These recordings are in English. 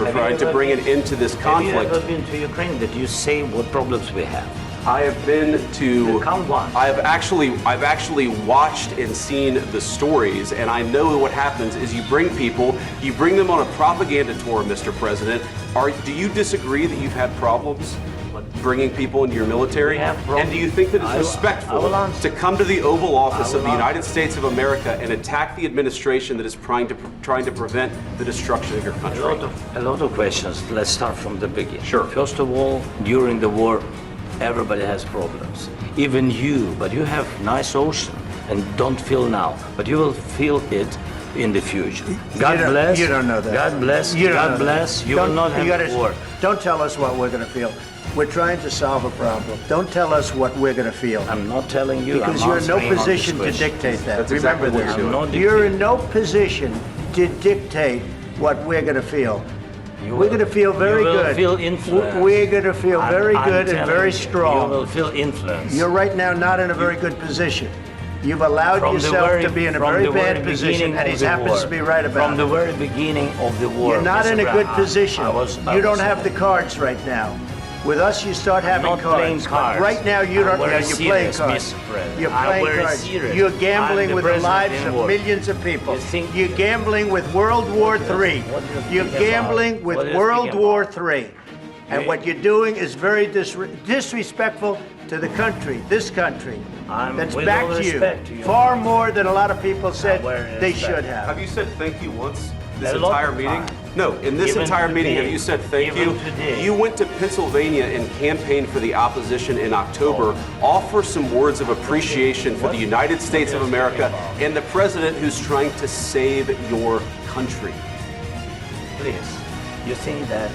for trying to bring an end to this conflict. Have you ever been to Ukraine? Did you say what problems we have? I have been to. Count one. I've actually watched and seen the stories, and I know what happens is you bring them on a propaganda tour, Mr. President. Do you disagree that you've had problems bringing people into your military? And do you think that it's respectful to come to the Oval Office of the United States of America and attack the administration that is trying to prevent the destruction of your country? A lot of questions. Let's start from the beginning. Sure. First of all, during the war, everybody has problems. Even you, but you have nice ocean and don't feel now, but you will feel it in the future. God bless. You don't know that. God bless. God bless. You will not have war. Don't tell us what we're going to feel. We're trying to solve a problem. Don't tell us what we're going to feel. I'm not telling you. Because you're in no position to dictate that. That's exactly Remember what this. you're doing. You're in no position to dictate what we're going to feel. We're going to feel very good. You will feel influence. We're going to feel very good and very strong. You will feel influence. You're right now not in a very good position. You've allowed yourself to be in a very bad position, and he happens to be right about it. From the very beginning of the war. You're not in a good position. You don't have the cards right now. With us, you start having cards. But right now, you don't. You're playing cards. You're playing cards. You're gambling with the lives of millions of people. You're gambling with World War III. You're gambling with World War III. And what you're doing is very disrespectful to the country, this country, that's back to you, far more than a lot of people said they should have. Have you said thank you once this entire meeting? No, in this entire meeting, have you said thank you? You went to Pennsylvania and campaigned for the opposition in October. Offer some words of appreciation for the United States of America and the president who's trying to save your country. Please, you think that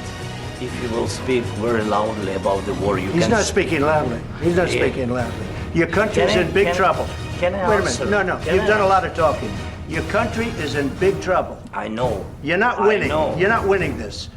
if you will speak very loudly about the war, you can... He's not speaking loudly. He's not speaking loudly. Your country's in big trouble. Can I Wait a minute. No. You've done a lot of talking. Your country is in big trouble. I know. You're not winning. You're not winning this.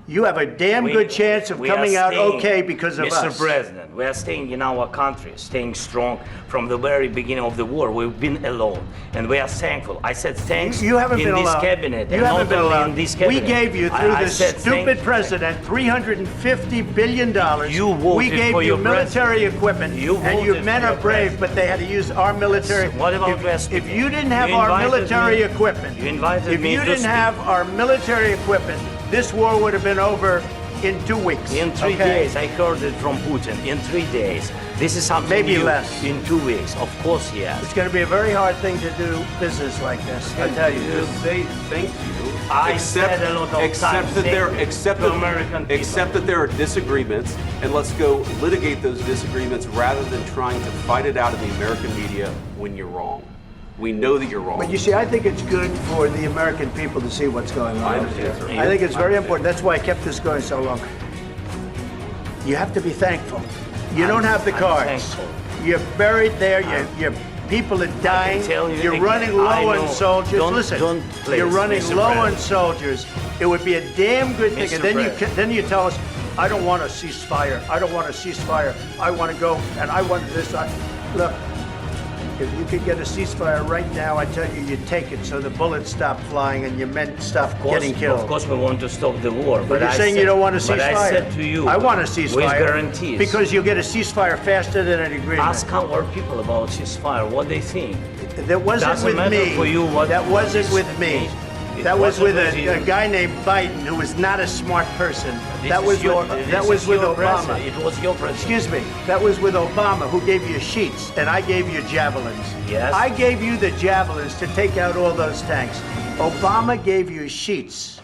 You have a damn good chance of coming out okay because of us. Mr. President, we are staying in our country, staying strong from the very beginning of the war. We've been alone, and we are thankful. I said thanks you haven't been in this alone. cabinet. You haven't been alone. In this cabinet. We gave you, through this stupid president, $350 billion. You voted we gave for you your military equipment, and your men are brave, but they had to use our military. What about if you didn't have our military equipment, if you didn't have our military equipment, this war would have been over in 2 weeks. In 3 days, I heard it from Putin. In 3 days. This is something maybe new. Less. In 2 weeks, of course, yes. It's going to be a very hard thing to do business like this. I tell you. Just say thank you. I said a lot of except that there are disagreements, and let's go litigate those disagreements rather than trying to fight it out in the American media when you're wrong. We know that you're wrong. But you see, I think it's good for the American people to see what's going on. I understand, sir. I think it's very important. That's why I kept this going so long. You have to be thankful. You don't have the cards. You're buried there. Your people are dying. You're running low on soldiers. Listen, you're running low on soldiers. It would be a damn good thing. And then you tell us, I don't want a ceasefire. I don't want a ceasefire. I want to go and I want this. Look. If you could get a ceasefire right now, I tell you, you'd take it so the bullets stop flying and your men stop getting killed. Of course, we want to stop the war. But you're saying you don't want a ceasefire. But I said to you, I want a ceasefire. With guarantees. Because you'll get a ceasefire faster than an agreement. Ask our people about ceasefire, what they think. That wasn't with me. That wasn't with me. That was with a guy named Biden, who was not a smart person. That was with Obama. It was your president. Excuse me. That was with Obama, who gave you sheets, and I gave you javelins. Yes. I gave you the javelins to take out all those tanks. Obama gave you sheets.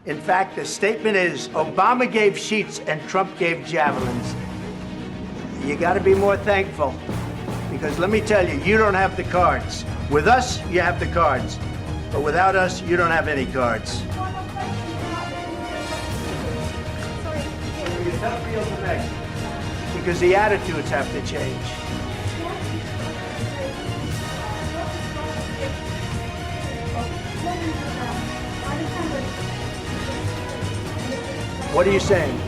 In fact, the statement is, Obama gave sheets and Trump gave javelins. You got to be more thankful, because let me tell you, you don't have the cards. With us, you have the cards. But without us, you don't have any cards. Because the attitudes have to change. What are you saying?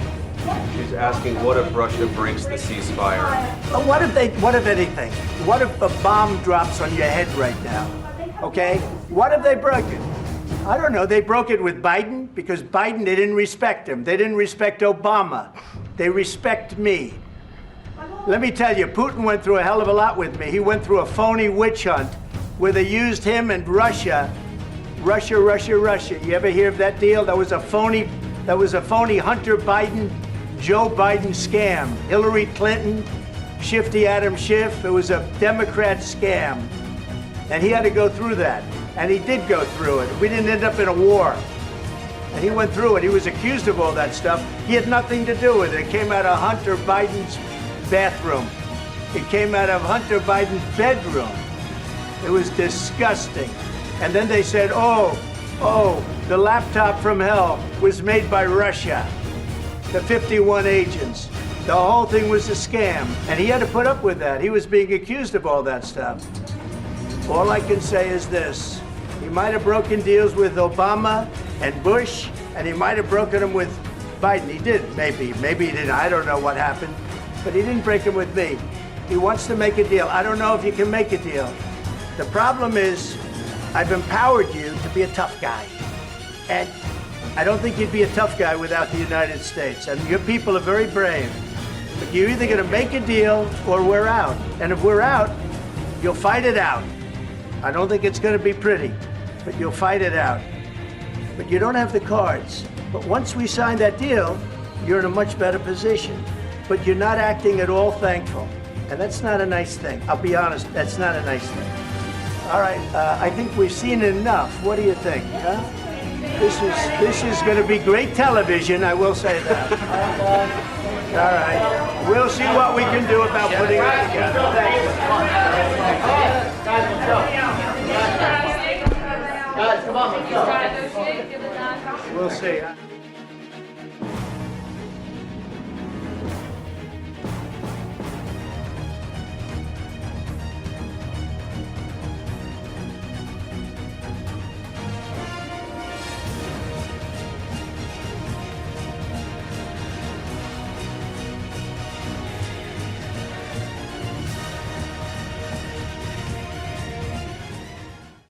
She's asking, what if Russia breaks the ceasefire? What if anything? What if a bomb drops on your head right now? Okay? What if they broke it? I don't know. They broke it with Biden because Biden, they didn't respect him. They didn't respect Obama. They respect me. Let me tell you, Putin went through a hell of a lot with me. He went through a phony witch hunt where they used him and Russia. Russia. You ever hear of that deal? That was a phony Hunter Biden, Joe Biden scam. Hillary Clinton, Shifty Adam Schiff. It was a Democrat scam. And he had to go through that. And he did go through it. We didn't end up in a war. And he went through it. He was accused of all that stuff. He had nothing to do with it. It came out of Hunter Biden's bathroom. It came out of Hunter Biden's bedroom. It was disgusting. And then they said, oh, the laptop from hell was made by Russia. The 51 agents. The whole thing was a scam. And he had to put up with that. He was being accused of all that stuff. All I can say is this. He might have broken deals with Obama and Bush, and he might have broken them with Biden. He did, maybe. Maybe he didn't. I don't know what happened. But he didn't break them with me. He wants to make a deal. I don't know if you can make a deal. The problem is, I've empowered you to be a tough guy. And I don't think you'd be a tough guy without the United States. And your people are very brave. But you're either going to make a deal or we're out. And if we're out, you'll fight it out. I don't think it's going to be pretty, but you'll fight it out. But you don't have the cards. But once we sign that deal, you're in a much better position. But you're not acting at all thankful. And that's not a nice thing. I'll be honest, that's not a nice thing. All right, I think we've seen enough. What do you think? Huh? This is going to be great television, I will say that. All right, we'll see what we can do about putting it together. Thank you. Guys, come on, let's go. We'll see.